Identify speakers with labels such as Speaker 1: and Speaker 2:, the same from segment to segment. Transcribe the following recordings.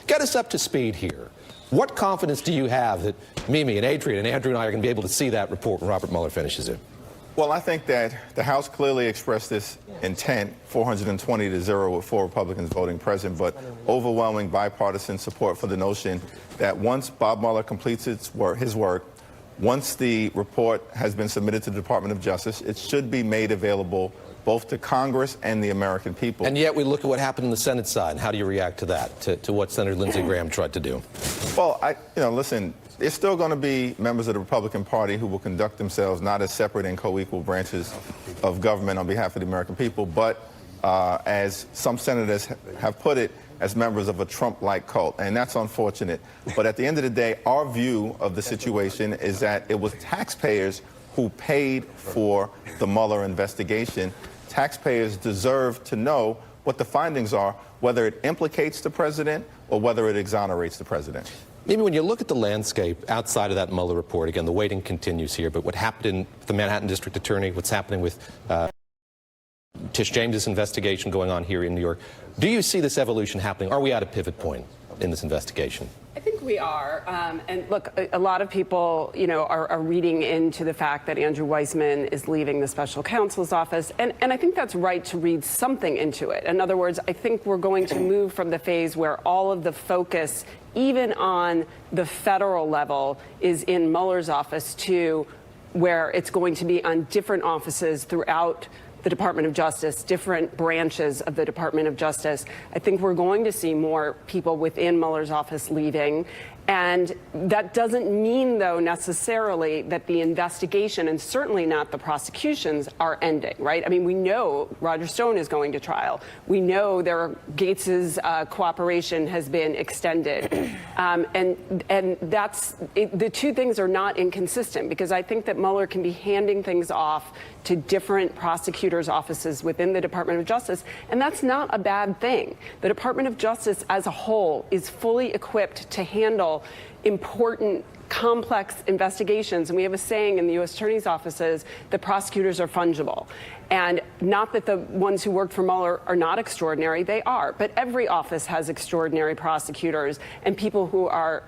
Speaker 1: Get us up to speed here. What confidence do you have that Mimi and Adrian and Andrew and I are going to be able to see that report when Robert Mueller finishes it?
Speaker 2: Well, I think that the House clearly expressed this intent, 420 to 0 with 4 Republicans voting present, but overwhelming bipartisan support for the notion that once Bob Mueller completes his work, once the report has been submitted to the Department of Justice, it should be made available both to Congress and the American people.
Speaker 1: And yet we look at what happened on the Senate side, and how do you react to that, to what Senator Lindsey Graham tried to do?
Speaker 2: Well, listen, there's still going to be members of the Republican Party who will conduct themselves not as separate and co-equal branches of government on behalf of the American people, but as some senators have put it, as members of a Trump-like cult, and that's unfortunate. But at the end of the day, our view of the situation is that it was taxpayers who paid for the Mueller investigation. Taxpayers deserve to know what the findings are, whether it implicates the president or whether it exonerates the president.
Speaker 1: Maybe when you look at the landscape outside of that Mueller report, again, the waiting continues here, but what happened in the Manhattan District Attorney, what's happening with Tish James's investigation going on here in New York, do you see this evolution happening? Are we at a pivot point in this investigation?
Speaker 3: I think we are. And look, a lot of people, are reading into the fact that Andrew Weissman is leaving the special counsel's office. And I think that's right to read something into it. In other words, I think we're going to move from the phase where all of the focus, even on the federal level, is in Mueller's office to where it's going to be on different offices throughout the Department of Justice, different branches of the Department of Justice. I think we're going to see more people within Mueller's office leaving. And that doesn't mean, though, necessarily that the investigation, and certainly not the prosecutions, are ending, right? I mean, we know Roger Stone is going to trial. We know Gates's cooperation has been extended. And that's the two things are not inconsistent, because I think that Mueller can be handing things off to different prosecutors' offices within the Department of Justice, and that's not a bad thing. The Department of Justice as a whole is fully equipped to handle important, complex investigations. And we have a saying in the U.S. Attorney's offices that prosecutors are fungible. And not that the ones who worked for Mueller are not extraordinary, they are. But every office has extraordinary prosecutors and people who are,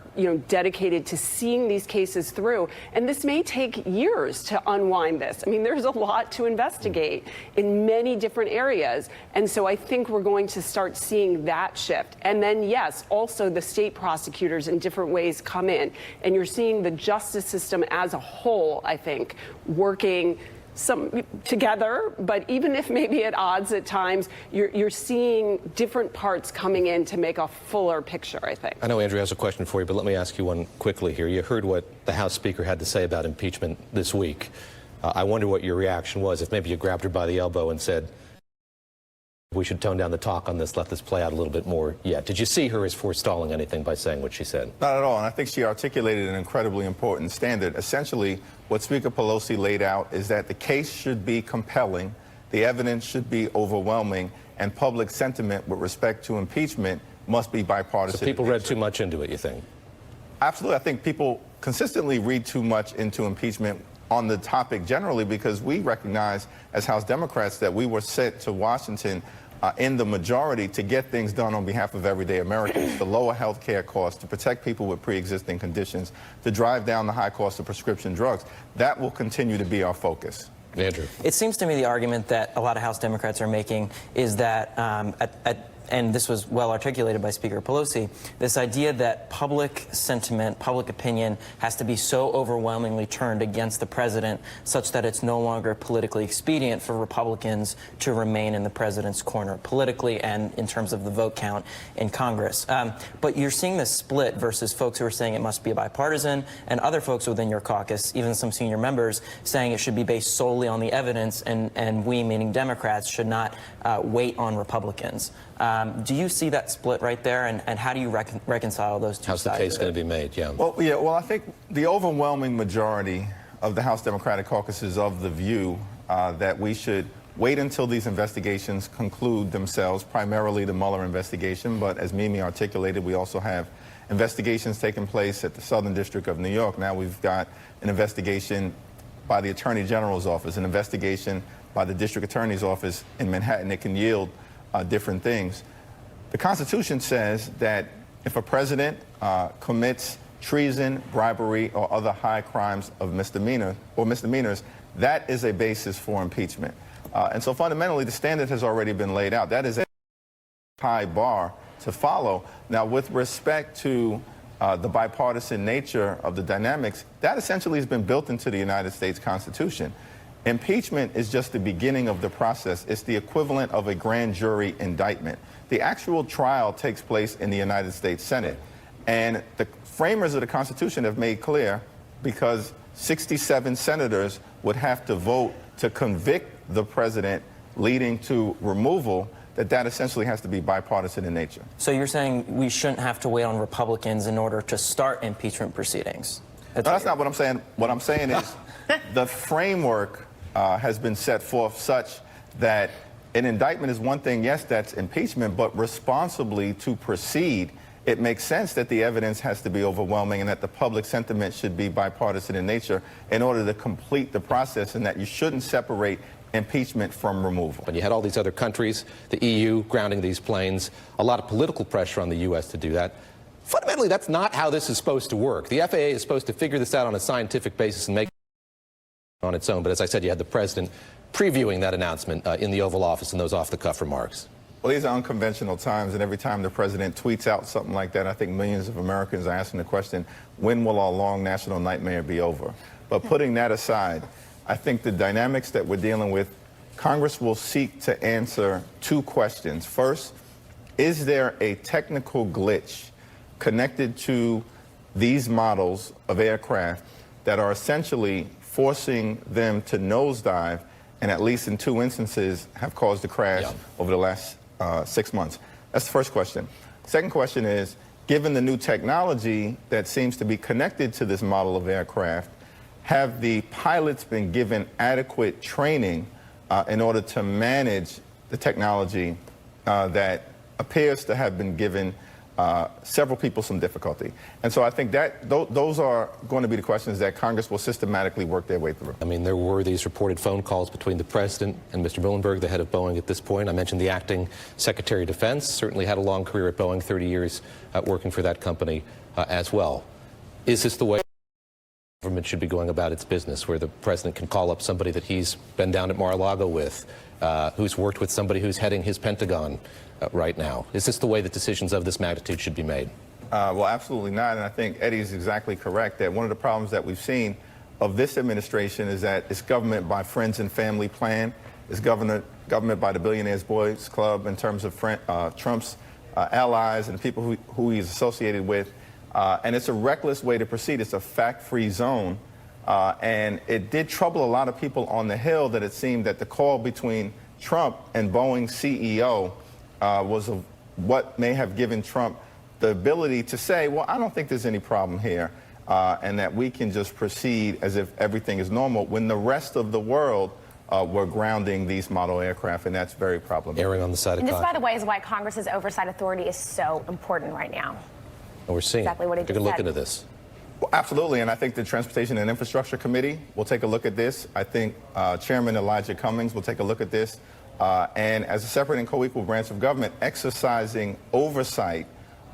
Speaker 3: dedicated to seeing these cases through. And this may take years to unwind this. I mean, there's a lot to investigate in many different areas. And so I think we're going to start seeing that shift. And then, yes, also the state prosecutors in different ways come in. And you're seeing the justice system as a whole, I think, working together, but even if maybe at odds at times, you're seeing different parts coming in to make a fuller picture, I think.
Speaker 1: I know Andrew has a question for you, but let me ask you one quickly here. You heard what the House Speaker had to say about impeachment this week. I wonder what your reaction was, if maybe you grabbed her by the elbow and said, we should tone down the talk on this, let this play out a little bit more yet. Did you see her as forestalling anything by saying what she said?
Speaker 2: Not at all, and I think she articulated an incredibly important standard. Essentially, what Speaker Pelosi laid out is that the case should be compelling, the evidence should be overwhelming, and public sentiment with respect to impeachment must be bipartisan.
Speaker 1: So people read too much into it, you think?
Speaker 2: Absolutely. I think people consistently read too much into impeachment on the topic generally, because we recognize as House Democrats that we were sent to Washington in the majority to get things done on behalf of everyday Americans, to lower health care costs, to protect people with pre-existing conditions, to drive down the high cost of prescription drugs. That will continue to be our focus.
Speaker 1: Andrew.
Speaker 4: It seems to me the argument that a lot of House Democrats are making is that and this was well articulated by Speaker Pelosi, this idea that public sentiment, public opinion has to be so overwhelmingly turned against the president such that it's no longer politically expedient for Republicans to remain in the president's corner politically and in terms of the vote count in Congress. But you're seeing this split versus folks who are saying it must be bipartisan, and other folks within your caucus, even some senior members, saying it should be based solely on the evidence, and we, meaning Democrats, should not wait on Republicans. Do you see that split right there, and how do you reconcile those two sides?
Speaker 1: How's the case going to be made? Yeah.
Speaker 2: Well, I think the overwhelming majority of the House Democratic caucus is of the view that we should wait until these investigations conclude themselves, primarily the Mueller investigation. But as Mimi articulated, we also have investigations taking place at the Southern District of New York. Now we've got an investigation by the Attorney General's office, an investigation by the District Attorney's office in Manhattan. It can yield different things. The Constitution says that if a president commits treason, bribery, or other high crimes of misdemeanors, that is a basis for impeachment. And so fundamentally, the standard has already been laid out. That is a high bar to follow. Now, with respect to the bipartisan nature of the dynamics, that essentially has been built into the United States Constitution. Impeachment is just the beginning of the process. It's the equivalent of a grand jury indictment. The actual trial takes place in the United States Senate. And the framers of the Constitution have made clear, because 67 senators would have to vote to convict the president, leading to removal, that essentially has to be bipartisan in nature.
Speaker 4: So you're saying we shouldn't have to wait on Republicans in order to start impeachment proceedings?
Speaker 2: That's not what I'm saying. What I'm saying is the framework has been set forth such that an indictment is one thing, yes, that's impeachment, but responsibly to proceed, it makes sense that the evidence has to be overwhelming and that the public sentiment should be bipartisan in nature in order to complete the process, and that you shouldn't separate impeachment from removal.
Speaker 1: When you had all these other countries, the EU grounding these planes, a lot of political pressure on the U.S. to do that. Fundamentally, that's not how this is supposed to work. The FAA is supposed to figure this out on a scientific basis and make it on its own. But as I said, you had the president previewing that announcement in the Oval Office in those off-the-cuff remarks.
Speaker 2: Well, these are unconventional times, and every time the president tweets out something like that, I think millions of Americans are asking the question, when will our long national nightmare be over? But putting that aside, I think the dynamics that we're dealing with, Congress will seek to answer two questions. First, is there a technical glitch connected to these models of aircraft that are essentially forcing them to nosedive, and at least in two instances have caused a crash over the last 6 months? That's the first question. Second question is, given the new technology that seems to be connected to this model of aircraft, have the pilots been given adequate training in order to manage the technology that appears to have been given several people some difficulty? And so I think that those are going to be the questions that Congress will systematically work their way through.
Speaker 1: I mean, there were these reported phone calls between the president and Mr. Muhlenberg, the head of Boeing at this point. I mentioned the acting Secretary of Defense, certainly had a long career at Boeing, 30 years working for that company as well. Is this the way government should be going about its business, where the president can call up somebody that he's been down at Mar-a-Lago with, who's worked with somebody who's heading his Pentagon right now? Is this the way that decisions of this magnitude should be made?
Speaker 2: Well, absolutely not. And I think Eddie is exactly correct that one of the problems that we've seen of this administration is that it's government by friends and family plan. It's government by the Billionaires Boys Club in terms of Trump's allies and the people who he's associated with. And it's a reckless way to proceed. It's a fact-free zone. And it did trouble a lot of people on the Hill that it seemed that the call between Trump and Boeing's CEO was what may have given Trump the ability to say, well, I don't think there's any problem here, and that we can just proceed as if everything is normal, when the rest of the world were grounding these model aircraft, and that's very problematic.
Speaker 1: Erring on the side of
Speaker 5: And this,
Speaker 1: caution.
Speaker 5: by the way, is why Congress's oversight authority is so important right now.
Speaker 1: And we're seeing
Speaker 5: Exactly what he
Speaker 1: take a
Speaker 5: just
Speaker 1: look
Speaker 5: said.
Speaker 1: into this.
Speaker 2: Well, absolutely, and I think the Transportation and Infrastructure Committee will take a look at this. I think Chairman Elijah Cummings will take a look at this. And as a separate and co-equal branch of government, exercising oversight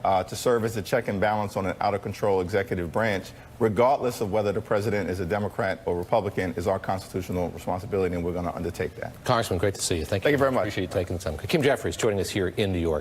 Speaker 2: to serve as a check and balance on an out-of-control executive branch, regardless of whether the president is a Democrat or Republican, is our constitutional responsibility, and we're going to undertake that.
Speaker 1: Congressman, great to see you. Thank you.
Speaker 2: Thank you very much.
Speaker 1: Appreciate you taking the time. Kim Jeffries joining us here in New York.